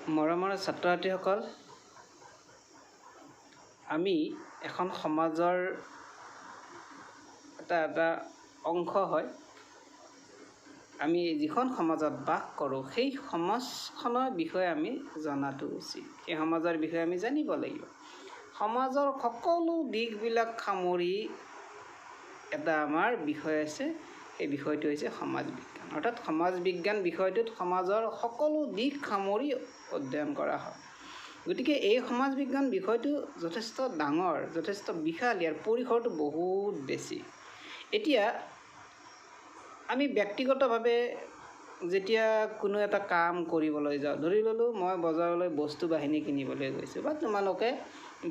মৰমৰ ছাত্ৰ ছাত্ৰীসকল, আমি এখন সমাজৰ এটা অংশ হয়। আমি যিখন সমাজত বাস কৰোঁ সেই সমাজখনৰ বিষয়ে আমি জনাটো উচিত। সেই সমাজৰ বিষয়ে আমি জানিব লাগিব। সমাজৰ সকলো দিশবিলাক সামৰি এটা আমাৰ বিষয় আছে। সেই বিষয়টো হৈছে সমাজ বিজ্ঞান। অৰ্থাৎ সমাজ বিজ্ঞান বিষয়টোত সমাজৰ সকলো দিশ সামৰি অধ্যয়ন কৰা হয়। গতিকে এই সমাজ বিজ্ঞান বিষয়টো যথেষ্ট ডাঙৰ, যথেষ্ট বিশাল, ইয়াৰ পৰিসৰটো বহুত বেছি। এতিয়া আমি ব্যক্তিগতভাৱে যেতিয়া কোনো এটা কাম কৰিবলৈ যাওঁ, ধৰি ল'লোঁ মই বজাৰলৈ বস্তু বাহিনী কিনিবলৈ গৈছোঁ, বা তোমালোকে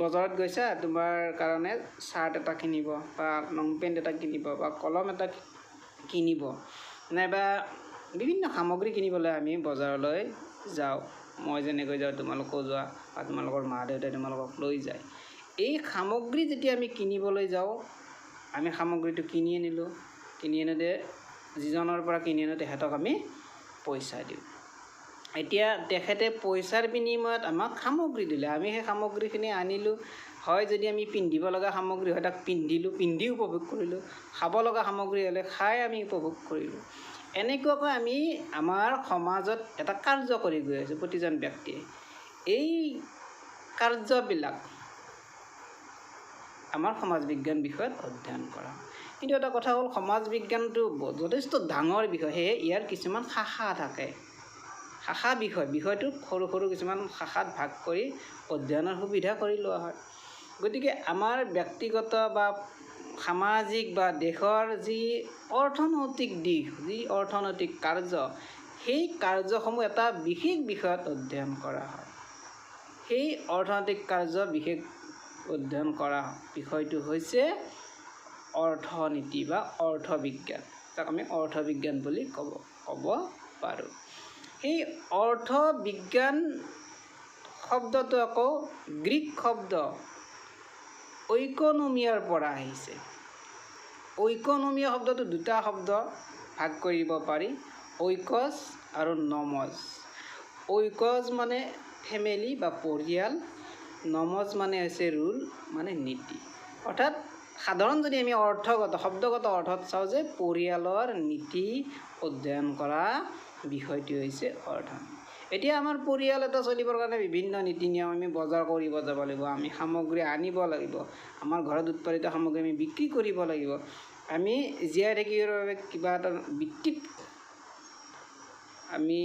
বজাৰত গৈছা, তোমাৰ কাৰণে চাৰ্ট এটা কিনিব বা লং পেণ্ট এটা কিনিব বা কলম এটা কিনিব, নাইবা বিভিন্ন সামগ্ৰী কিনিবলৈ আমি বজাৰলৈ যাওঁ। মই যেনেকৈ যাওঁ তোমালোকেও যোৱা, বা তোমালোকৰ মা দেউতাই তোমালোকক লৈ যায়। এই সামগ্ৰী যেতিয়া আমি কিনিবলৈ যাওঁ, আমি সামগ্ৰীটো কিনি আনিলোঁ, কিনি আনোতে যিজনৰ পৰা কিনি আনো তেখেতক আমি পইচা দিওঁ। এতিয়া তেখেতে পইচাৰ বিনিময়ত আমাক সামগ্ৰী দিলে, আমি সেই সামগ্ৰীখিনি আনিলোঁ। হয় যদি আমি পিন্ধিব লগা সামগ্ৰী হয় তাক পিন্ধিলোঁ, পিন্ধি উপভোগ কৰিলোঁ। খাব লগা সামগ্ৰী হ'লে খাই আমি উপভোগ কৰিলোঁ। এনেকুৱাকৈ আমি আমাৰ সমাজত এটা কাৰ্য কৰি গৈ আছোঁ প্ৰতিজন ব্যক্তিয়ে। এই কাৰ্যবিলাক আমাৰ সমাজ বিজ্ঞান বিষয়ত অধ্যয়ন কৰা। কিন্তু এটা কথা হ'ল, সমাজ বিজ্ঞানটো যথেষ্ট ডাঙৰ বিষয়, সেয়ে ইয়াৰ কিছুমান শাখা থাকে। শাখা বিষয়টোক সৰু সৰু কিছুমান শাখাত ভাগ কৰি অধ্যয়নৰ সুবিধা কৰি লোৱা হয়। গতিকে আমাৰ ব্যক্তিগত বা সামাজিক বা দেশৰ যি অৰ্থনৈতিক দিশ, যি অৰ্থনৈতিক কাৰ্য, সেই কাৰ্যসমূহ এটা বিশেষ বিষয়ত অধ্যয়ন কৰা হয়। সেই অৰ্থনৈতিক কাৰ্য বিশেষ অধ্যয়ন কৰা বিষয়টো হৈছে অৰ্থনীতি বা অৰ্থবিজ্ঞান, যাক আমি অৰ্থবিজ্ঞান বুলি ক'ব পাৰোঁ। সেই অৰ্থবিজ্ঞান শব্দটো আকৌ গ্ৰীক শব্দ ঐকনমিয়াৰ পৰা আহিছে। ঐকনমিয়া শব্দটো দুটা শব্দ ভাগ কৰিব পাৰি, ঐকজ আৰু নমজ। ঐকজ মানে ফেমিলি বা পৰিয়াল, নমজ মানে হৈছে ৰুল, মানে নীতি। অৰ্থাৎ সাধাৰণ যদি আমি শব্দগত অৰ্থত চাওঁ যে পৰিয়ালৰ নীতি অধ্যয়ন কৰা বিষয়টো হৈছে অৰ্থনীতি। এতিয়া আমাৰ পৰিয়াল এটা চলিবৰ কাৰণে বিভিন্ন নীতি নিয়ম, আমি বজাৰ কৰিব যাব লাগিব, আমি সামগ্ৰী আনিব লাগিব, আমাৰ ঘৰত উৎপাদিত সামগ্ৰী আমি বিক্ৰী কৰিব লাগিব, আমি জীয়াই থাকিবৰ বাবে কিবা এটা বৃত্তিত আমি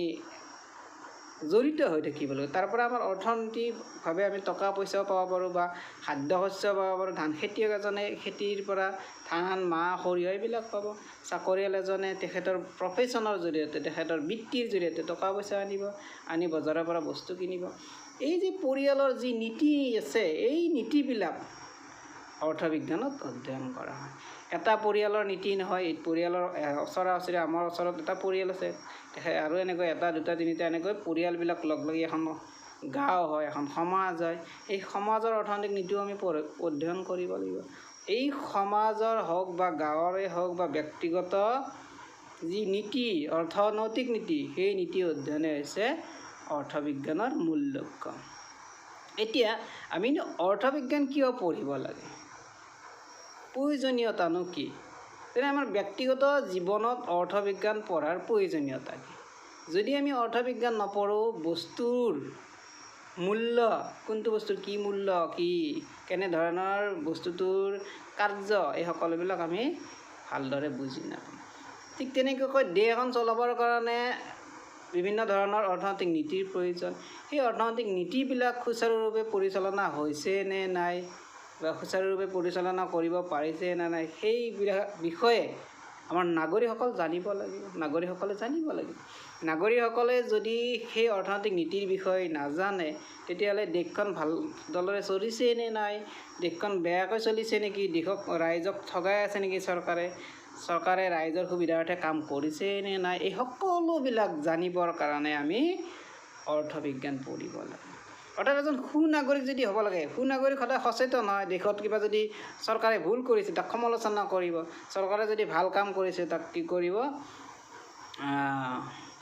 জড়িত হৈ থাকিব লাগিব। তাৰ পৰা আমাৰ অৰ্থনৈতিকভাৱে আমি টকা পইচাও পাব পাৰোঁ বা খাদ্য শস্য পাব পাৰোঁ। ধান খেতিয়ক এজনে খেতিৰ পৰা ধান, মাহ, সৰিয়হ এইবিলাক পাব। চাকৰিয়াল এজনে তেখেতৰ প্ৰফেশ্যনৰ জৰিয়তে, তেখেতৰ বৃত্তিৰ জৰিয়তে টকা পইচা আনি বজাৰৰ পৰা বস্তু কিনিব। এই যে পৰিয়ালৰ যি নীতি আছে, এই নীতিবিলাক অৰ্থবিজ্ঞানত অধ্যয়ন কৰা হয়। এটা পৰিয়ালৰ নীতি নহয়, এই পৰিয়ালৰ ওচৰা-ওচৰি আমাৰ ওচৰত এটা পৰিয়াল আছে, আৰু এনেকৈ এটা দুটা তিনিটা এনেকৈ পৰিয়ালবিলাক লগ লাগি এখন গাঁও হয়, এখন সমাজ হয়। এই সমাজৰ অৰ্থনৈতিক নীতিও আমি অধ্যয়ন কৰিব লাগিব। এই সমাজৰ হওক বা গাঁৱৰে হওক বা ব্যক্তিগত যি নীতি, অৰ্থনৈতিক নীতি, সেই নীতি অধ্যয়নে হৈছে অৰ্থবিজ্ঞানৰ মূল লক্ষ্য। এতিয়া আমি অৰ্থবিজ্ঞান কিয় পঢ়িব লাগে, প্ৰয়োজনীয়তানো কি? তেনে আমাৰ ব্যক্তিগত জীৱনত অৰ্থবিজ্ঞান পঢ়াৰ প্ৰয়োজনীয়তা কি? যদি আমি অৰ্থবিজ্ঞান নপঢ়োঁ, বস্তুৰ মূল্য, কোনটো বস্তুৰ কি মূল্য, কি কেনেধৰণৰ বস্তুটোৰ কাৰ্য, এই সকলোবিলাক আমি ভালদৰে বুজি নাপাওঁ। ঠিক তেনেকৈ দেশ এখন চলাবৰ কাৰণে বিভিন্ন ধৰণৰ অৰ্থনৈতিক নীতিৰ প্ৰয়োজন। সেই অৰ্থনৈতিক নীতিবিলাক সুচাৰুৰূপে পৰিচালনা হৈছে নে নাই, বা সুচাৰুৰূপে পৰিচালনা কৰিব পাৰিছে নে নাই, সেইবিলাক বিষয়ে আমাৰ নাগৰিকসকল জানিব লাগিব, নাগৰিকসকলে জানিব লাগিব। নাগৰিকসকলে যদি সেই অৰ্থনৈতিক নীতিৰ বিষয়ে নাজানে, তেতিয়াহ'লে দেশখন ভালদৰে চলিছে নে নাই, দেশখন বেয়াকৈ চলিছে নেকি, ৰাইজক ঠগাই আছে নেকি চৰকাৰে ৰাইজৰ সুবিধাৰ্থে কাম কৰিছে নে নাই, এই সকলোবিলাক জানিবৰ কাৰণে আমি অৰ্থবিজ্ঞান পঢ়িব লাগে। অৰ্থাৎ এজন সুনাগৰিক যদি হ'ব লাগে, সুনাগৰিক সদায় সচেতন হয়। দেশত কিবা যদি চৰকাৰে ভুল কৰিছে তাক সমালোচনা কৰিব, চৰকাৰে যদি ভাল কাম কৰিছে তাক কি কৰিব,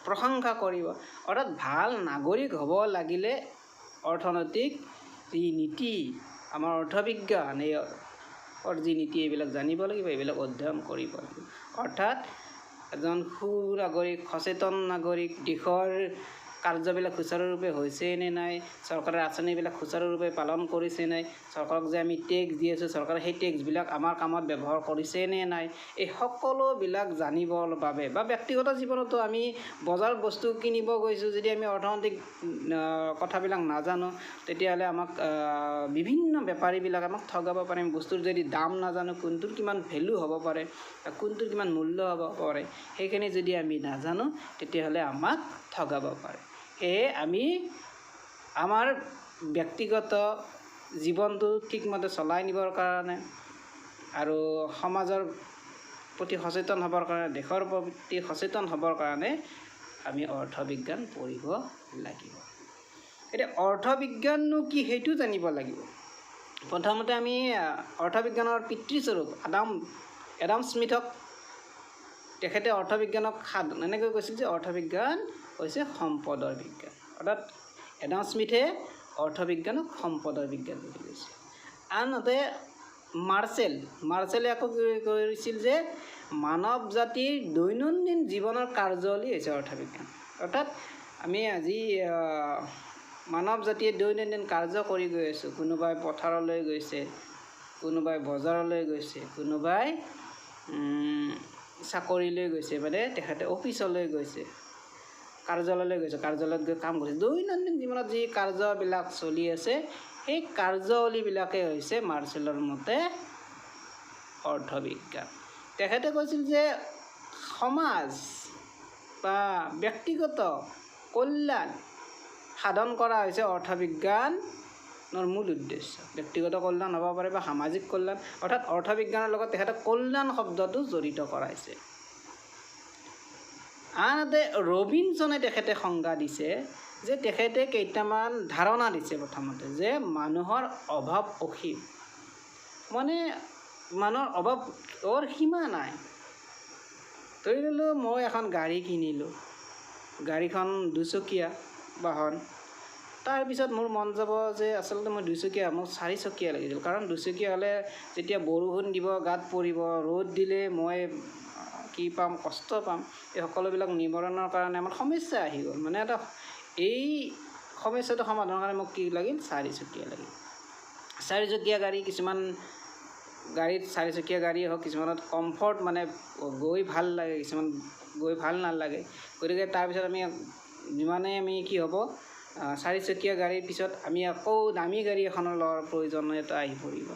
প্ৰশংসা কৰিব। অৰ্থাৎ ভাল নাগৰিক হ'ব লাগিলে অৰ্থনৈতিক যি নীতি, আমাৰ অৰ্থবিজ্ঞান, এই যি নীতি এইবিলাক জানিব লাগিব, এইবিলাক অধ্যয়ন কৰিব লাগিব। অৰ্থাৎ এজন সুনাগৰিক, সচেতন নাগৰিক, দেশৰ কাৰ্যবিলাক সুচাৰুৰূপে হৈছে নে নাই, চৰকাৰৰ আঁচনিবিলাক সুচাৰুৰূপে পালন কৰিছে নাই, চৰকাৰক যে আমি টেক্স দি আছোঁ, চৰকাৰে সেই টেক্সবিলাক আমাৰ কামত ব্যৱহাৰ কৰিছে নে নাই, এই সকলোবিলাক জানিবৰ বাবে বা ব্যক্তিগত জীৱনতো আমি বজাৰত বস্তু কিনিব গৈছোঁ, যদি আমি অৰ্থনৈতিক কথাবিলাক নাজানো, তেতিয়াহ'লে আমাক বিভিন্ন বেপাৰীবিলাক আমাক ঠগাব পাৰে। বস্তুৰ যদি দাম নাজানো, কোনটোৰ কিমান ভেলু হ'ব পাৰে, কোনটোৰ কিমান মূল্য হ'ব পাৰে, সেইখিনি যদি আমি নাজানো, তেতিয়াহ'লে আমাক ঠগাব পাৰে। সেয়ে আমি আমাৰ ব্যক্তিগত জীৱনটো ঠিকমতে চলাই নিবৰ কাৰণে আৰু সমাজৰ প্ৰতি সচেতন হ'বৰ কাৰণে, দেশৰ প্ৰতি সচেতন হ'বৰ কাৰণে আমি অৰ্থবিজ্ঞান পঢ়িব লাগিব। এতিয়া অৰ্থবিজ্ঞাননো কি সেইটো জানিব লাগিব। প্ৰথমতে আমি অৰ্থবিজ্ঞানৰ পিতৃস্বৰূপ এডাম স্মিথক, তেখেতে অৰ্থবিজ্ঞানক এনেকৈ কৈছিল যে অৰ্থবিজ্ঞান হৈছে সম্পদৰ বিজ্ঞান। অৰ্থাৎ এডাম স্মিথে অৰ্থবিজ্ঞানক সম্পদৰ বিজ্ঞান বুলি কৈছিল। আনহাতে মাৰ্চেলে আকৌ কৈছিল যে মানৱ জাতিৰ দৈনন্দিন জীৱনৰ কাৰ্যাৱলী হৈছে অৰ্থবিজ্ঞান। অৰ্থাৎ আমি আজি মানৱ জাতিয়ে দৈনন্দিন কাৰ্য কৰি গৈ আছোঁ। কোনোবাই পথাৰলৈ গৈছে, কোনোবাই বজাৰলৈ গৈছে, কোনোবাই চাকৰিলৈ গৈছে, মানে তেখেতে অফিচলৈ গৈছে, কাৰ্যালয়লৈ গৈছে, কাৰ্যালয়ত গৈ কাম কৰিছে। দৈনন্দিন জীৱনত যি কাৰ্যবিলাক চলি আছে, সেই কাৰ্যাৱলীবিলাকেই হৈছে মাৰ্চেলৰ মতে অৰ্থবিজ্ঞান। তেখেতে কৈছিল যে সমাজ বা ব্যক্তিগত কল্যাণ সাধন কৰা হৈছে অৰ্থবিজ্ঞানৰ মূল উদ্দেশ্য। ব্যক্তিগত কল্যাণ হ'ব পাৰে বা সামাজিক কল্যাণ, অৰ্থাৎ অৰ্থবিজ্ঞানৰ লগত তেখেতে কল্যাণ শব্দটো জড়িত কৰাইছে। আনহাতে ৰবিনছনে তেখেতে সংজ্ঞা দিছে যে তেখেতে কেইটামান ধাৰণা দিছে। প্ৰথমতে যে মানুহৰ অভাৱ অসীম, মানে মানুহৰ অভাৱৰ সীমা নাই। ধৰি ল'লোঁ মই এখন গাড়ী কিনিলোঁ, গাড়ীখন দুচকীয়া বাহন। তাৰপিছত মোৰ মন যাব যে আচলতে মই দুচকীয়া, মোক 4 চকীয়া লাগিছিল। কাৰণ দুচকীয়া হ'লে যেতিয়া বৰষুণ দিব, গাত পৰিব, ৰ'দ দিলে মই কি পাম, কষ্ট পাম। এই সকলোবিলাক নিবাৰণৰ কাৰণে আমাৰ সমস্যা আহি গ'ল। মানে এই সমস্যাটো সমাধানৰ কাৰণে মোক কি লাগিল, 4 চকীয়া লাগিল। 4 চকীয়া গাড়ী, কিছুমান গাড়ীত 4 চকীয়া গাড়ী হওক, কিছুমানত কমফৰ্ট, মানে গৈ ভাল লাগে, কিছুমান গৈ ভাল নালাগে। গতিকে তাৰপিছত যিমানে আমি কি হ'ব, 4 চকীয়া গাড়ীৰ পিছত আমি আকৌ দামী গাড়ী এখনৰ লোৱাৰ প্ৰয়োজনীয়তা আহি পৰিব।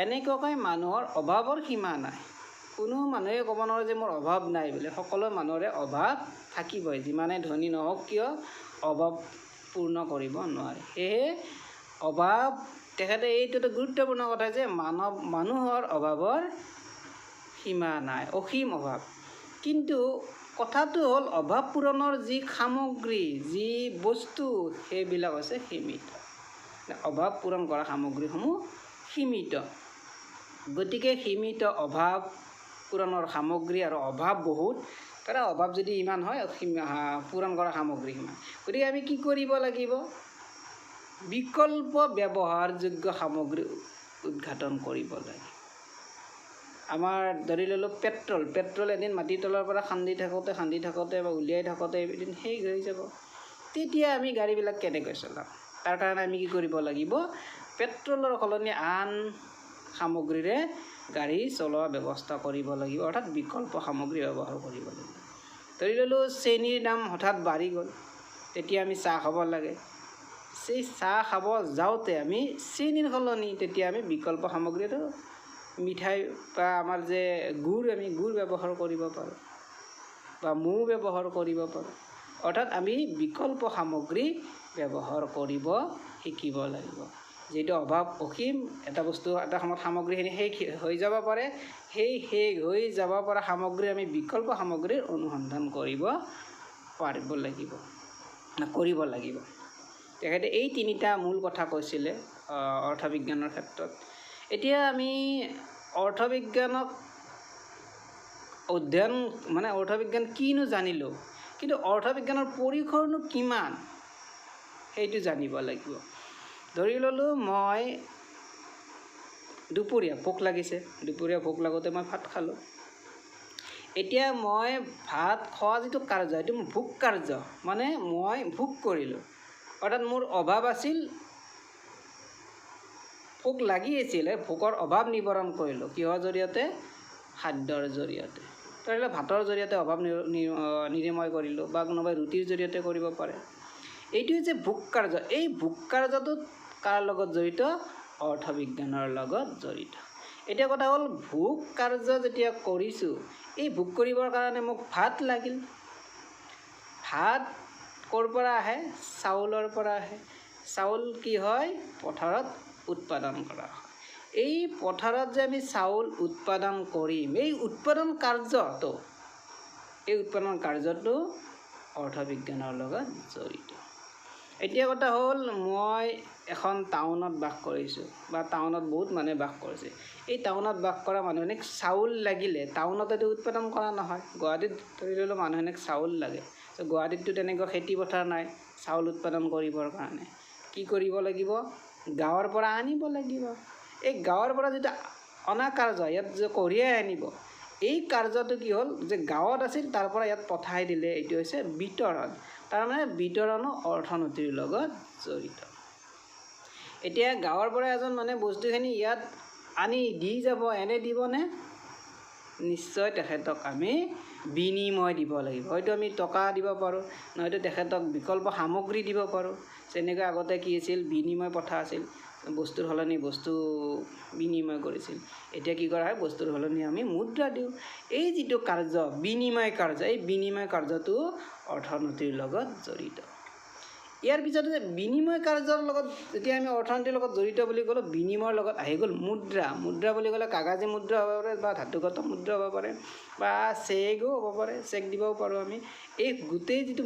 এনেকুৱাকৈ মানুহৰ অভাৱৰ সীমা নাই। কোনো মানুহে ক'ব নোৱাৰে যে মোৰ অভাৱ নাই বুলি। সকলো মানুহৰে অভাৱ থাকিবই, যিমানে ধনী নহওক কিয় অভাৱ পূৰ্ণ কৰিব নোৱাৰে। সেয়ে অভাৱ, তেখেতে এইটোতো গুৰুত্বপূৰ্ণ কথা যে মানুহৰ অভাৱৰ সীমা নাই, অসীম অভাৱ। কিন্তু কথাটো হ'ল অভাৱ পূৰণৰ যি সামগ্ৰী, যি বস্তু, সেইবিলাক হৈছে সীমিত। অভাৱ পূৰণ কৰা সামগ্ৰীসমূহ সীমিত। গতিকে সীমিত অভাৱ পূৰণৰ সামগ্ৰী আৰু অভাৱ বহুত, তাৰে অভাৱ যদি ইমান হয়, পূৰণ কৰা সামগ্ৰী সিমান। গতিকে আমি কি কৰিব লাগিব, বিকল্প ব্যৱহাৰযোগ্য সামগ্ৰী উদ্ঘাটন কৰিব লাগে। আমাৰ ধৰি ল'লোঁ পেট্ৰল এদিন মাটিৰ তলৰ পৰা খান্দি থাকোঁতে বা উলিয়াই থাকোঁতে এদিন শেষ হৈ যাব। তেতিয়া আমি গাড়ীবিলাক কেনেকৈ চলাম? তাৰ কাৰণে আমি কি কৰিব লাগিব, পেট্ৰলৰ সলনি আন সামগ্ৰীৰে গাড়ী চলোৱা ব্যৱস্থা কৰিব লাগিব। অৰ্থাৎ বিকল্প সামগ্ৰী ব্যৱহাৰ কৰিব লাগিব। ধৰি ল'লোঁ চেনীৰ দাম হঠাৎ বাঢ়ি গ'ল, তেতিয়া আমি চাহ খাব লাগে। সেই চাহ খাব যাওঁতে আমি চেনীৰ সলনি তেতিয়া আমি বিকল্প সামগ্ৰীটো মিঠাই বা আমাৰ যে আমি গুড় ব্যৱহাৰ কৰিব পাৰোঁ বা মৌ ব্যৱহাৰ কৰিব পাৰোঁ। অৰ্থাৎ আমি বিকল্প সামগ্ৰী ব্যৱহাৰ কৰিব শিকিব লাগিব। যিটো অভাৱ অসীম, এটা বস্তু এটা সময়ত সামগ্ৰীখিনি শেষ হৈ যাব পাৰে, সেই শেষ হৈ যাব পৰা সামগ্ৰী আমি বিকল্প সামগ্ৰীৰ অনুসন্ধান কৰিব লাগিব। তেখেতে এই 3টা মূল কথা কৈছিলে অৰ্থবিজ্ঞানৰ ক্ষেত্ৰত। এতিয়া আমি অৰ্থবিজ্ঞানক অধ্যয়ন, মানে অৰ্থবিজ্ঞান কিনো জানিলোঁ, কিন্তু অৰ্থবিজ্ঞানৰ পৰিসৰনো কিমান সেইটো জানিব লাগিব। ধৰি ল'লোঁ মই দুপৰীয়া ভোক লাগিছে, দুপৰীয়া ভোক লাগোঁতে মই ভাত খালোঁ। এতিয়া মই ভাত খোৱা যিটো কাৰ্য সেইটো ভোগ কাৰ্য, মানে মই ভোগ কৰিলোঁ, অৰ্থাৎ মোৰ অভাৱ আছিল, ভোক লাগি আছিলে, ভোকৰ অভাৱ নিবাৰণ কৰিলোঁ কিহৰ জৰিয়তে? খাদ্যৰ জৰিয়তে। ধৰি লওক ভাতৰ জৰিয়তে অভাৱ নিৰাময় কৰিলোঁ, বা কোনোবাই ৰুটিৰ জৰিয়তে কৰিব পাৰে। এইটো যে ভোগ কাৰ্য, এই ভোগ কাৰ্যটোত কাৰ লগত জড়িত? অৰ্থবিজ্ঞানৰ লগত জড়িত। এতিয়া কথা হ'ল ভোগ কাৰ্য যেতিয়া কৰিছোঁ, এই ভোগ কৰিবৰ কাৰণে মোক ভাত লাগিল। ভাত ক'ৰ পৰা আহে? চাউলৰ পৰা আহে। চাউল কি হয়? পথাৰত উৎপাদন কৰা হয়। এই পথাৰত যে আমি চাউল উৎপাদন কৰিম, এই উৎপাদন কাৰ্যটো অৰ্থবিজ্ঞানৰ লগত জড়িত। এতিয়া কথা হ'ল মই এখন টাউনত বাস কৰিছোঁ, বা টাউনত বহুত মানুহে বাস কৰিছে। এই টাউনত বাস কৰা মানুহখিনিক চাউল লাগিলে টাউনতেতো উৎপাদন কৰা নহয়। গুৱাহাটীত ধৰি ল'লোঁ মানুহখিনিক চাউল লাগে, গুৱাহাটীততো তেনেকুৱা খেতি পথাৰ নাই চাউল উৎপাদন কৰিবৰ কাৰণে। কি কৰিব লাগিব? গাঁৱৰ পৰা আনিব লাগিব। এই গাঁৱৰ পৰা যিটো অনা কাৰ্য, ইয়াত যে কঢ়িয়াই আনিব, এই কাৰ্যটো কি হ'ল যে গাঁৱত আছিল তাৰ পৰা ইয়াত পঠাই দিলে, এইটো হৈছে বিতৰণ। তাৰমানে বিতৰণো অৰ্থনীতিৰ লগত জড়িত। এতিয়া গাঁৱৰ পৰা এজন মানে বস্তুখিনি ইয়াত আনি দি যাব, এনে দিবনে? নিশ্চয় তেখেতক আমি বিনিময় দিব লাগিব। হয়তো আমি টকা দিব পাৰোঁ, নহয়তো তেখেতক বিকল্প সামগ্ৰী দিব পাৰোঁ। যেনেকৈ আগতে কি আছিল? বিনিময় প্ৰথা আছিল, বস্তুৰ সলনি বস্তু বিনিময় কৰিছিল। এতিয়া কি কৰা হয়? বস্তুৰ সলনি আমি মুদ্ৰা দিওঁ। এই যিটো কাৰ্য বিনিময় কাৰ্য, এই বিনিময় কাৰ্যটো অৰ্থনীতিৰ লগত জড়িত। ইয়াৰ পিছতে বিনিময় কাৰ্যৰ লগত যেতিয়া আমি অৰ্থনীতিৰ লগত জড়িত বুলি ক'লোঁ, বিনিময়ৰ লগত আহি গ'ল মুদ্ৰা। মুদ্ৰা বুলি ক'লে কাগজী মুদ্ৰা হ'ব পাৰে, বা ধাতুগত মুদ্ৰা হ'ব পাৰে, বা চেকো হ'ব পাৰে, চেক দিবও পাৰোঁ আমি। এই গোটেই যিটো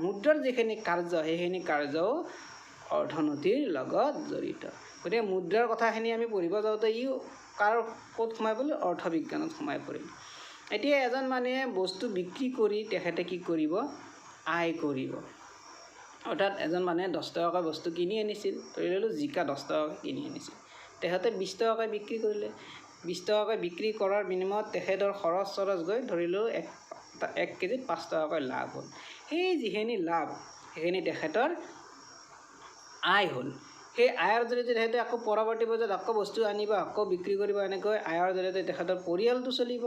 মুদ্ৰাৰ যিখিনি কাৰ্য, সেইখিনি কাৰ্যও অৰ্থনীতিৰ লগত জড়িত। গতিকে মুদ্ৰাৰ কথাখিনি আমি পঢ়িব যাওঁতে ক'ত সোমাই পৰিল? অৰ্থবিজ্ঞানত সোমাই পৰিল। এতিয়া এজন মানুহে বস্তু বিক্ৰী কৰি তেখেতে কি কৰিব? আয় কৰিব। অৰ্থাৎ এজন মানুহে 10 টকাকৈ বস্তু কিনি আনিছিল, ধৰি ল'লোঁ জিকা 10 টকাকৈ কিনি আনিছিল, তেখেতে 20 টকাকৈ বিক্ৰী কৰিলে। 20 টকাকৈ বিক্ৰী কৰাৰ বিনিময়ত তেখেতৰ খৰচ গৈ ধৰি ল'লোঁ 1 কেজিত 5 টকাকৈ লাভ হ'ল। সেই যিখিনি লাভ, সেইখিনি তেখেতৰ আয় হ'ল। সেই আয়ৰ জৰিয়তে তেখেতে আকৌ পৰৱৰ্তী পৰ্যায়ত আকৌ বস্তু আনিব, আকৌ বিক্ৰী কৰিব, এনেকৈ আয়ৰ জৰিয়তে তেখেতৰ পৰিয়ালটো চলিব।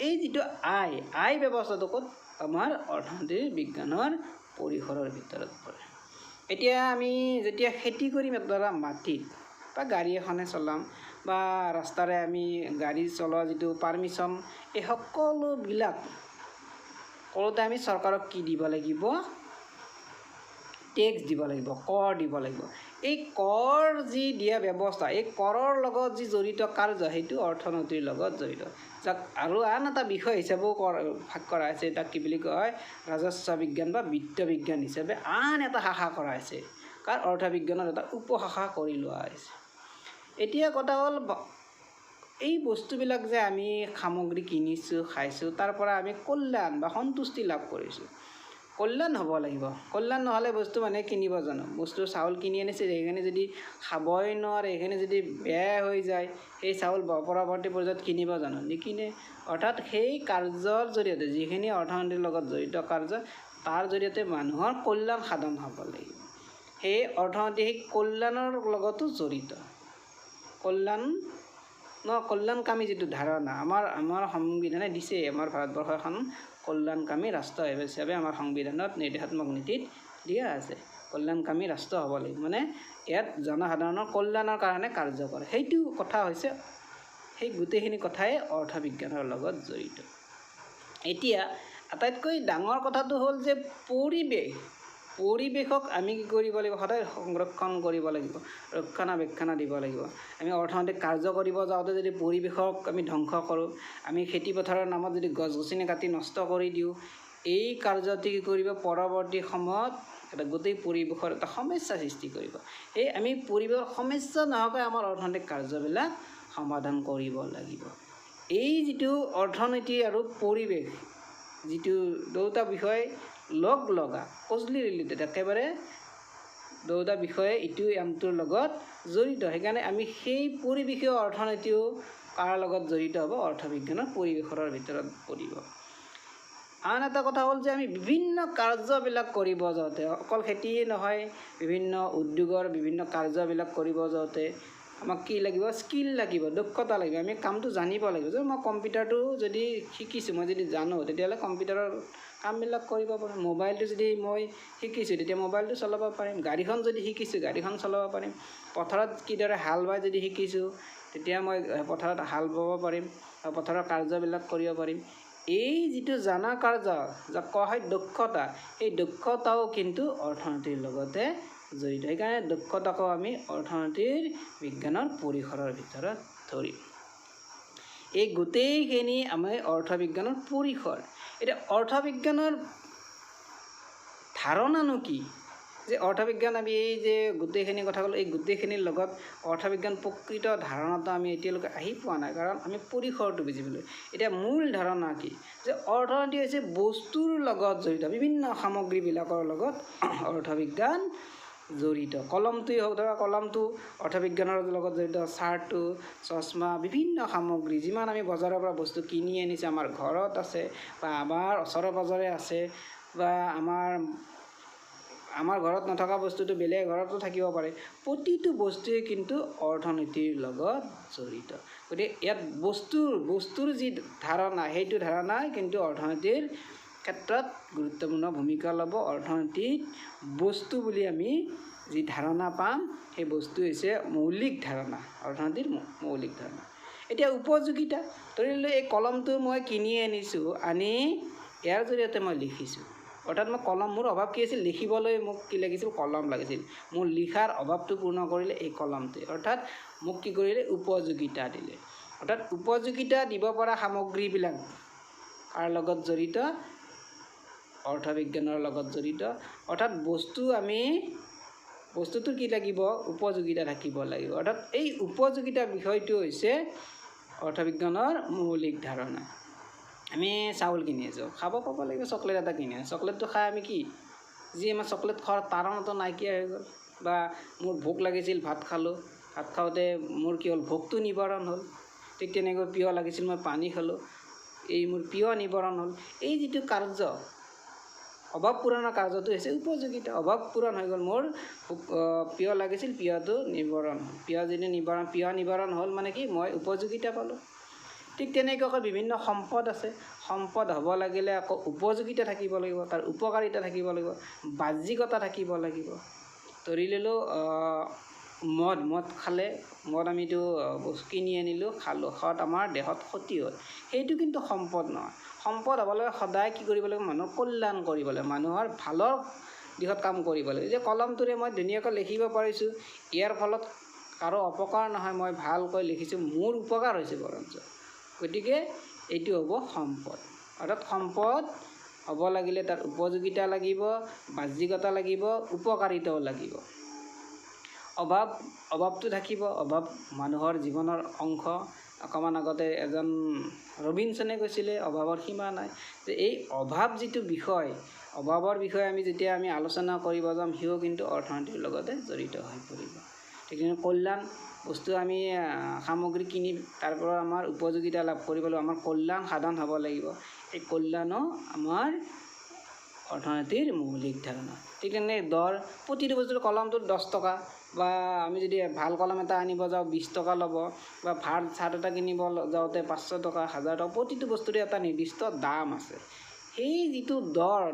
এই যিটো আয় ব্যৱস্থাটো ক'ত? আমাৰ অৰ্থনীতিৰ বিজ্ঞানৰ পৰিসৰৰ ভিতৰত পৰে। এতিয়া আমি যেতিয়া খেতি কৰিম এডৰা মাটিত, বা গাড়ী এখনে চলাম, বা ৰাস্তাৰে আমি গাড়ী চলোৱা যিটো পাৰ্মিশ্যন, এই সকলোবিলাক কৰোঁতে আমি চৰকাৰক কি দিব লাগিব? টেক্স দিব লাগিব, কৰ দিব লাগিব। এই কৰ যি দিয়া ব্যৱস্থা, এই কৰৰ লগত যি জড়িত কাৰ্য, সেইটো অৰ্থনীতিৰ লগত জড়িত। যাক আৰু আন এটা বিষয় হিচাপেও ভাগ কৰা হৈছে, তাক কি বুলি কয়? ৰাজস্ব বিজ্ঞান বা বিত্ত বিজ্ঞান হিচাপে আন এটা শাখা কৰা হৈছে। কাৰণ অৰ্থবিজ্ঞানৰ এটা উপশাখা কৰি লোৱা হৈছে। এতিয়া কথা হ'ল এই বস্তুবিলাক যে আমি সামগ্ৰী কিনিছোঁ, খাইছোঁ, তাৰ পৰা আমি কল্যাণ বা সন্তুষ্টি লাভ কৰিছোঁ। কল্যাণ হ'ব লাগিব। কল্যাণ নহ'লে বস্তু মানুহে কিনিব জানো? বস্তু চাউল কিনি আনিছে, সেইখিনি যদি খাবই নোৱাৰে, সেইখিনি যদি বেয়া হৈ যায়, সেই চাউল পৰৱৰ্তী পৰ্যায়ত কিনিব জানো? নিকিনে। অৰ্থাৎ সেই কাৰ্যৰ জৰিয়তে, যিখিনি অৰ্থনীতিৰ লগত জড়িত কাৰ্য, তাৰ জৰিয়তে মানুহৰ কল্যাণ সাধন হ'ব লাগিব। সেই অৰ্থনীতি সেই কল্যাণৰ লগতো জড়িত। কল্যাণকামী যিটো ধাৰণা, আমাৰ সংবিধানে দিছে, আমাৰ ভাৰতবৰ্ষ এখন কল্যাণকামী ৰাষ্ট্ৰ হিচাপে আমাৰ সংবিধানত নিৰ্দেশাত্মক নীতিত দিয়া আছে। কল্যাণকামী ৰাষ্ট্ৰ হ'ব লাগিব, মানে ইয়াত জনসাধাৰণৰ কল্যাণৰ কাৰণে কাৰ্য কৰে। সেইটো কথা হৈছে, সেই গোটেইখিনি কথাই অৰ্থবিজ্ঞানৰ লগত জড়িত। এতিয়া আটাইতকৈ ডাঙৰ কথাটো হ'ল যে পৰিৱেশক আমি কি কৰিব লাগিব? সদায় সংৰক্ষণ কৰিব লাগিব, ৰক্ষণাবেক্ষণ দিব লাগিব। আমি অৰ্থনৈতিক কাৰ্য কৰিব যাওঁতে যদি পৰিৱেশক আমি ধ্বংস কৰোঁ, আমি খেতি পথাৰৰ নামত যদি গছ গছনি কাটি নষ্ট কৰি দিওঁ, এই কাৰ্যটি কি কৰিব? পৰৱৰ্তী সময়ত এটা গোটেই পৰিৱেশৰ এটা সমস্যা সৃষ্টি কৰিব। এই আমি পৰিৱেশৰ সমস্যা নোহোৱাকৈ আমাৰ অৰ্থনৈতিক কাৰ্যবিলাক সমাধান কৰিব লাগিব। এই যিটো অৰ্থনীতি আৰু পৰিৱেশ, যিটো দুয়োটা বিষয় লগ লগা ক্ল'জলি ৰিলেটেড, একেবাৰে দুয়োটা বিষয়ে ইটো আনটোৰ লগত জড়িত। সেইকাৰণে আমি সেই পৰিৱেশীয় অৰ্থনীতিও কাৰ লগত জড়িত হ'ব? অৰ্থবিজ্ঞানৰ পৰিৱেশৰ ভিতৰত পৰিব। আন এটা কথা হ'ল যে আমি বিভিন্ন কাৰ্যবিলাক কৰিব যাওঁতে, অকল খেতিয়ে নহয়, বিভিন্ন উদ্যোগৰ বিভিন্ন কাৰ্যবিলাক কৰিব যাওঁতে আমাক কি লাগিব? স্কিল লাগিব, দক্ষতা লাগিব। আমি কামটো জানিব লাগিব। যে মই কম্পিউটাৰটো যদি শিকিছোঁ, মই যদি জানো, তেতিয়াহ'লে কম্পিউটাৰৰ কামবিলাক কৰিব পাৰিম। মোবাইলটো যদি মই শিকিছোঁ, তেতিয়া মোবাইলটো চলাব পাৰিম। গাড়ীখন যদি শিকিছোঁ, গাড়ীখন চলাব পাৰিম। পথাৰত কিদৰে হাল বাই যদি শিকিছোঁ, তেতিয়া মই পথাৰত হাল বাব পাৰিম, পথাৰৰ কাৰ্যবিলাক কৰিব পাৰিম। এই যিটো জানা কাৰ্য, যাক কোৱা হয় দক্ষতা, এই দক্ষতাও কিন্তু অৰ্থনীতিৰ লগতে জড়িত। সেইকাৰণে দক্ষতাকো আমি অৰ্থনীতিৰ বিজ্ঞানৰ পৰিসৰৰ ভিতৰত ধৰিম। এই গোটেইখিনি আমি অৰ্থবিজ্ঞানৰ পৰিসৰ। এতিয়া অৰ্থবিজ্ঞানৰ ধাৰণানো কি? যে অৰ্থবিজ্ঞান আমি এই যে গোটেইখিনি কথা ক'লোঁ, এই গোটেইখিনিৰ লগত অৰ্থবিজ্ঞান প্ৰকৃত ধাৰণাটো আমি এতিয়ালৈকে আহি পোৱা নাই, কাৰণ আমি পৰিসৰটো বুজিবলৈ। এতিয়া মূল ধাৰণা কি? যে অৰ্থনীতি হৈছে বস্তুৰ লগত জড়িত, বিভিন্ন সামগ্ৰীবিলাকৰ লগত অৰ্থবিজ্ঞান জড়িত। কলমটোৱেই হওক, ধৰা কলমটো অৰ্থবিজ্ঞানৰ লগত জড়িত, চাৰ্টটো, চশমা, বিভিন্ন সামগ্ৰী যিমান আমি বজাৰৰ পৰা বস্তু কিনি আনিছোঁ, আমাৰ ঘৰত আছে বা আমাৰ ওচৰে পাঁজৰে আছে, বা আমাৰ ঘৰত নথকা বস্তুটো বেলেগ ঘৰতো থাকিব পাৰে। প্ৰতিটো বস্তুৱে কিন্তু অৰ্থনীতিৰ লগত জড়িত। গতিকে ইয়াত বস্তুৰ যি ধাৰণা, সেইটো ধাৰণাই কিন্তু অৰ্থনীতিৰ ক্ষেত্ৰত গুৰুত্বপূৰ্ণ ভূমিকা ল'ব। অৰ্থনীতিত বস্তু বুলি আমি যি ধাৰণা পাম, সেই বস্তু হৈছে মৌলিক ধাৰণা, অৰ্থনীতিৰ মৌলিক ধাৰণা। এতিয়া উপযোগিতা, ধৰি লওক এই কলমটো মই কিনি আনিছোঁ, আনি ইয়াৰ জৰিয়তে মই লিখিছোঁ। অৰ্থাৎ মই কলম, মোৰ অভাৱ কি আছিল? লিখিবলৈ মোক কি লাগিছিল? কলম লাগিছিল। মোৰ লিখাৰ অভাৱটো পূৰ্ণ কৰিলে এই কলমটোৱে। অৰ্থাৎ মোক কি কৰিলে? উপযোগিতা দিলে। অৰ্থাৎ উপযোগিতা দিব পৰা সামগ্ৰীবিলাক কাৰ লগত জড়িত? অৰ্থবিজ্ঞানৰ লগত জড়িত। অৰ্থাৎ বস্তুটোৰ কি লাগিব? উপযোগিতা থাকিব লাগিব। অৰ্থাৎ এই উপযোগিতা বিষয়টো হৈছে অৰ্থবিজ্ঞানৰ মৌলিক ধাৰণা। আমি চাউল কিনি আছোঁ, খাব পাব লাগিব। চকলেট এটা কিনি আছোঁ, চকলেটটো খাই আমি কি? যি আমাৰ চকলেট খোৱাৰ তাৰণাটো নাইকিয়া হৈ গ'ল। বা মোৰ ভোক লাগিছিল, ভাত খালোঁ, ভাত খাওঁতে মোৰ কি হ'ল? ভোকটো নিবাৰণ হ'ল। ঠিক তেনেকৈ পিয় লাগিছিল, মই পানী খালোঁ, এই মোৰ পিয় নিবাৰণ হ'ল। এই যিটো কাৰ্য, অভাৱ পূৰণৰ কাৰ্যটো হৈছে উপযোগিতা। অভাৱ পূৰণ হৈ গ'ল, মোৰ পিয় লাগিছিল, পিয়টো নিবাৰণ হ'ল। পিয় নিবাৰণ হ'ল মানে কি? মই উপযোগিতা পালোঁ। ঠিক তেনেকৈ বিভিন্ন সম্পদ আছে। সম্পদ হ'ব লাগিলে আকৌ উপযোগিতা থাকিব লাগিব, তাৰ উপকাৰিতা থাকিব লাগিব, বাহ্যিকতা থাকিব লাগিব। ধৰি ল'লোঁ মদ খালে, আমিতো কিনি আনিলোঁ, খালোঁ, খোৱাত আমাৰ দেহত ক্ষতি হ'ল, সেইটো কিন্তু সম্পদ নহয়। সম্পদ হ'বলৈ সদায় কি কৰিব লাগিব? মানুহৰ কল্যাণ কৰিব লাগিব, মানুহৰ ভালৰ দিশত কাম কৰিব লাগিব। যে কলমটোৰে মই ধুনীয়াকৈ লিখিব পাৰিছোঁ, ইয়াৰ ফলত কাৰো অপকাৰ নহয়, মই ভালকৈ লিখিছোঁ, মোৰ উপকাৰ হৈছে বৰঞ্চ। গতিকে এইটো হ'ব সম্পদ। অৰ্থাৎ সম্পদ হ'ব লাগিলে তাৰ উপযোগিতা লাগিব, বাহ্যিকতা লাগিব, উপকাৰিতাও লাগিব। অভাৱটো থাকিব, অভাৱ মানুহৰ জীৱনৰ অংশ। অকণমান আগতে এজন ৰবিনসনে কৈছিলে, অভাৱৰ সীমা নাই। যে এই অভাৱ যিটো বিষয়, অভাৱৰ বিষয়ে যেতিয়া আমি আলোচনা কৰিব যাম, সিও কিন্তু অৰ্থনীতিৰ লগতে জড়িত হৈ পৰিব। ঠিক তেনেকৈ কল্যাণ, বস্তু আমি সামগ্ৰী কিনি তাৰ পৰা আমাৰ উপযোগিতা লাভ কৰিবলৈ আমাৰ কল্যাণ সাধন হ'ব লাগিব। এই কল্যাণো আমাৰ অৰ্থনীতিৰ মৌলিক ধাৰণা। ঠিক তেনেকৈ দৰ, প্ৰতিটো বস্তুৰ কলমটোত 10 টকা, বা আমি যদি ভাল কলম এটা আনিব যাওঁ 20 টকা ল'ব, বা ভাল চাৰ্ট এটা কিনিব যাওঁতে 500 টকা, 1000 টকা, প্ৰতিটো বস্তুৰে এটা নিৰ্দিষ্ট দাম আছে। সেই যিটো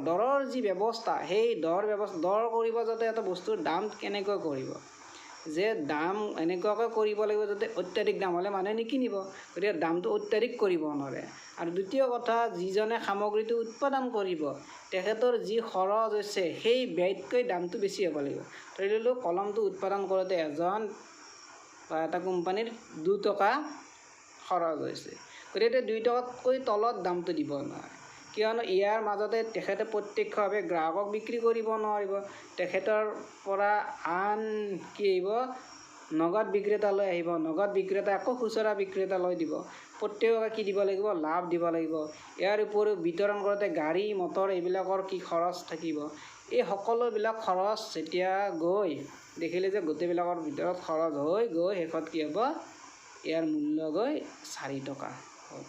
দৰৰ যি ব্যৱস্থা, সেই দৰ কৰিব যাতে এটা বস্তুৰ দাম কেনেকৈ কৰিব, যে দাম এনেকুৱাকৈ কৰিব লাগিব যাতে অত্যাধিক দাম হ'লে মানুহে নিকিনিব। গতিকে দামটো অত্যাধিক কৰিব নোৱাৰে। আৰু দ্বিতীয় কথা, যিজনে সামগ্ৰীটো উৎপাদন কৰিব, তেখেতৰ যি খৰচ হৈছে, সেই ব্যয়তকৈ দামটো বেছি হ'ব লাগিব। ধৰি ললোঁ কলমটো উৎপাদন কৰোঁতে এজন বা এটা কোম্পানীৰ 2 টকা খৰচ হৈছে, গতিকে 2 টকাতকৈ তলত দামটো দিব নোৱাৰে। কিয়নো ইয়াৰ মাজতে তেখেতে প্ৰত্যক্ষভাৱে গ্ৰাহকক বিক্ৰী কৰিব নোৱাৰিব। তেখেতৰ পৰা আন কি আহিব? নগদ বিক্ৰেতালৈ আহিব, নগদ বিক্ৰেতা আকৌ খুচুৰা বিক্ৰেতালৈ দিব, প্ৰত্যেককে কি দিব লাগিব? লাভ দিব লাগিব। ইয়াৰ উপৰিও বিতৰণ কৰোঁতে গাড়ী মটৰ এইবিলাকৰ কি খৰচ থাকিব। এই সকলোবিলাক খৰচ যেতিয়া গৈ দেখিলে যে গোটেইবিলাকৰ ভিতৰত খৰচ হৈ গৈ শেষত কি হ'ব? ইয়াৰ মূল্য গৈ 4 টকা হ'ল।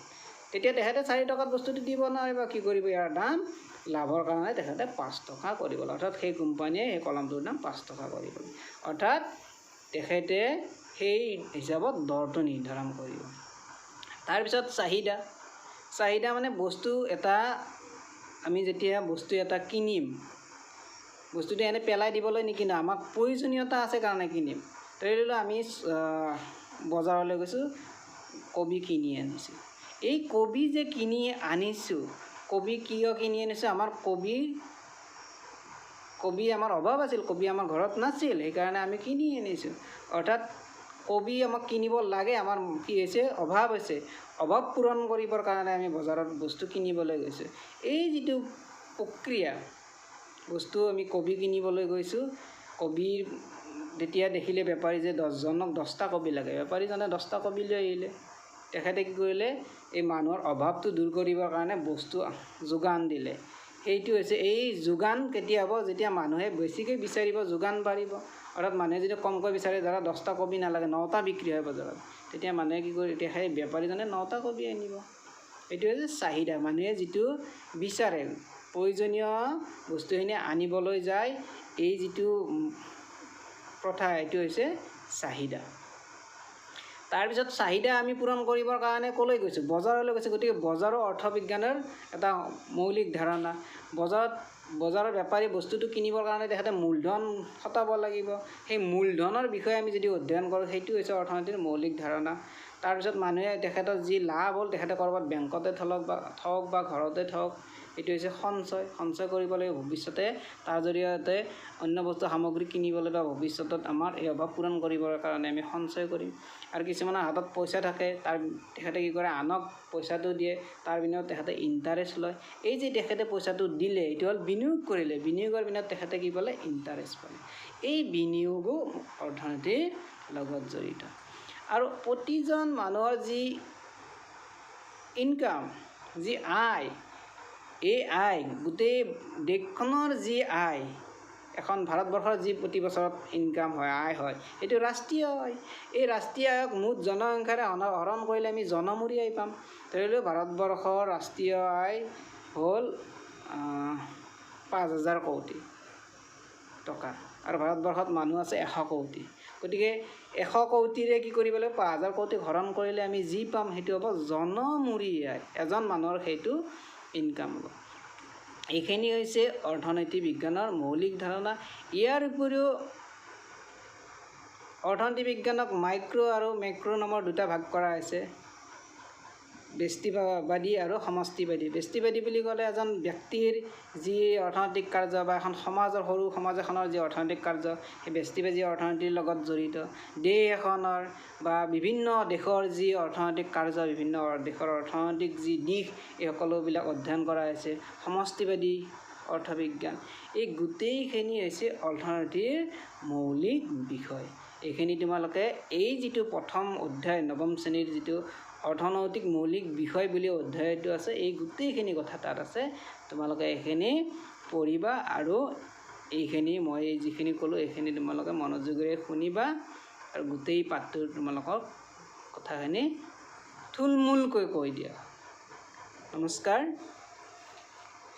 তেতিয়া তেখেতে 4 টকাত বস্তুটো দিব নোৱাৰিব। কি কৰিব? ইয়াৰ দাম লাভৰ কাৰণে তেখেতে 5 টকা কৰিব। অৰ্থাৎ সেই কোম্পানীয়ে সেই কলমটোৰ দাম 5 টকা কৰিব। অৰ্থাৎ তেখেতে সেই হিচাপত দৰটো নিৰ্ধাৰণ কৰিব। তাৰপিছত চাহিদা। চাহিদা মানে বস্তু এটা আমি যেতিয়া বস্তু এটা কিনিম, বস্তুটো এনে পেলাই দিবলৈ নিকিনো, আমাক প্ৰয়োজনীয়তা আছে কাৰণে কিনিম। ধৰি লওক আমি বজাৰলৈ গৈছোঁ, কবি কিনি আনিছোঁ। এই কবি যে কিনি আনিছোঁ, কবি কিয় কিনি আনিছোঁ? আমাৰ কবি আমাৰ অভাৱ আছিল, কবি আমাৰ ঘৰত নাছিল, সেইকাৰণে আমি কিনি আনিছোঁ। অৰ্থাৎ কবি আমাক কিনিব লাগে, আমাৰ কি হৈছে? অভাৱ হৈছে। অভাৱ পূৰণ কৰিবৰ কাৰণে আমি বজাৰত বস্তু কিনিবলৈ গৈছোঁ। এই যিটো প্ৰক্ৰিয়া, বস্তু আমি কবি কিনিবলৈ গৈছোঁ, কবিৰ তেতিয়া দেখিলে বেপাৰী যে 10জনক 10টা কবি লাগে, বেপাৰীজনে 10টা কবি লৈ আহিলে। তেখেতে কি কৰিলে? এই মানুহৰ অভাৱটো দূৰ কৰিবৰ কাৰণে বস্তু যোগান দিলে। সেইটো হৈছে এই যোগান কেতিয়া হ'ব? যেতিয়া মানুহে বেছিকৈ বিচাৰিব, যোগান বাঢ়িব। অৰ্থাৎ মানুহে যদি কমকৈ বিচাৰে, ধৰা 10টা কবি নালাগে, 9টা বিক্ৰী হয় বজাৰত, তেতিয়া মানুহে কি কৰি তেতিয়া সেই বেপাৰীজনে 9টা কবি আনিব। এইটো হৈছে চাহিদা। মানুহে যিটো বিচাৰে, প্ৰয়োজনীয় বস্তুখিনি আনিবলৈ যায়, এই যিটো প্ৰথা, এইটো হৈছে চাহিদা। তাৰপিছত চাহিদা আমি পূৰণ কৰিবৰ কাৰণে ক'লৈ গৈছোঁ? বজাৰলৈ গৈছোঁ। গতিকে বজাৰৰ অৰ্থবিজ্ঞানৰ এটা মৌলিক ধাৰণা। বজাৰৰ বেপাৰী বস্তুটো কিনিবৰ কাৰণে তেখেতে মূলধন খটাব লাগিব। সেই মূলধনৰ বিষয়ে আমি যদি অধ্যয়ন কৰোঁ, সেইটো হৈছে অৰ্থনীতিৰ মৌলিক ধাৰণা। তাৰপিছত মানুহে তেখেতৰ যি লাভ হ'ল, তেখেতে ক'ৰবাত বেংকতে থওক বা ঘৰতে থওক, এইটো হৈছে সঞ্চয়। সঞ্চয় কৰিব লাগিব ভৱিষ্যতে, তাৰ জৰিয়তে অন্য বস্তু সামগ্ৰী কিনিবলৈ বা ভৱিষ্যতত আমাৰ এই অভাৱ পূৰণ কৰিবৰ কাৰণে আমি সঞ্চয় কৰিম। আৰু কিছুমানৰ হাতত পইচা থাকে, তেখেতে কি কৰে? আনক পইচাটো দিয়ে, তাৰ বিনিময়ত তেখেতে ইণ্টাৰেষ্ট লয়। এই যে তেখেতে পইচাটো দিলে, এইটো হ'ল বিনিয়োগ কৰিলে। বিনিয়োগৰ বিনিময়ত তেখেতে কি পালে? ইণ্টাৰেষ্ট পালে। এই বিনিয়োগো অৰ্থনীতিৰ লগত জড়িত। আৰু প্ৰতিজন মানুহৰ যি ইনকাম, যি আয়, এই আয়, গোটেই দেশখনৰ যি আয়, এখন ভাৰতবৰ্ষৰ যি প্ৰতি বছৰত ইনকাম হয়, আয় হয়, এইটো ৰাষ্ট্ৰীয় আয়। এই ৰাষ্ট্ৰীয় আয়ক মুঠ জনসংখ্যাৰে হৰণ কৰিলে আমি জনমূৰি আয় পাম। ধৰি লওক ভাৰতবৰ্ষৰ ৰাষ্ট্ৰীয় আয় হ'ল 5,000 কোটি টকা, আৰু ভাৰতবৰ্ষত মানুহ আছে 100 কোটি। গতিকে 100 কোটিৰে কি কৰিব লাগিব? 5,000 কোটিক হৰণ কৰিলে আমি যি পাম, সেইটো হ'ব জনমূৰি আয়। এজন মানুহৰ সেইটো ইনকাম হ'ব। এইখিনি হৈছে অৰ্থনীতি বিজ্ঞানৰ মৌলিক ধাৰণা। ইয়াৰ উপৰিও অৰ্থনীতি বিজ্ঞানক মাইক্ৰ' আৰু মেক্ৰ' নামৰ দুটা ভাগ কৰা হৈছে, ব্যষ্টিবাদী আৰু সমষ্টিবাদী। ব্যষ্টিবাদী বুলি ক'লে এজন ব্যক্তিৰ যি অৰ্থনৈতিক কাৰ্য বা এখন সমাজৰ, সৰু সমাজ এখনৰ যি অৰ্থনৈতিক কাৰ্য, সেই ব্যষ্টিবাদী অৰ্থনীতিৰ লগত জড়িত। দেশ এখনৰ বা বিভিন্ন দেশৰ যি অৰ্থনৈতিক কাৰ্য, বিভিন্ন দেশৰ অৰ্থনৈতিক যি দিশ, এই সকলোবিলাক অধ্যয়ন কৰা হৈছে সমষ্টিবাদী অৰ্থবিজ্ঞান। এই গোটেইখিনি হৈছে অৰ্থনীতিৰ মৌলিক বিষয়। এইখিনি তোমালোকে এই যিটো প্ৰথম অধ্যায়, 9ম শ্ৰেণীৰ যিটো অৰ্থনৈতিক মৌলিক বিষয় বুলি অধ্যায়টো আছে, এই গোটেইখিনি কথা তাত আছে। তোমালোকে এইখিনি পঢ়িবা, আৰু এইখিনি মই যিখিনি ক'লোঁ, এইখিনি তোমালোকে মনোযোগেৰে শুনিবা, আৰু গোটেই পাঠটো তোমালোকক কথাখিনি থুলমূলকৈ কৈ দিয়া। নমস্কাৰ।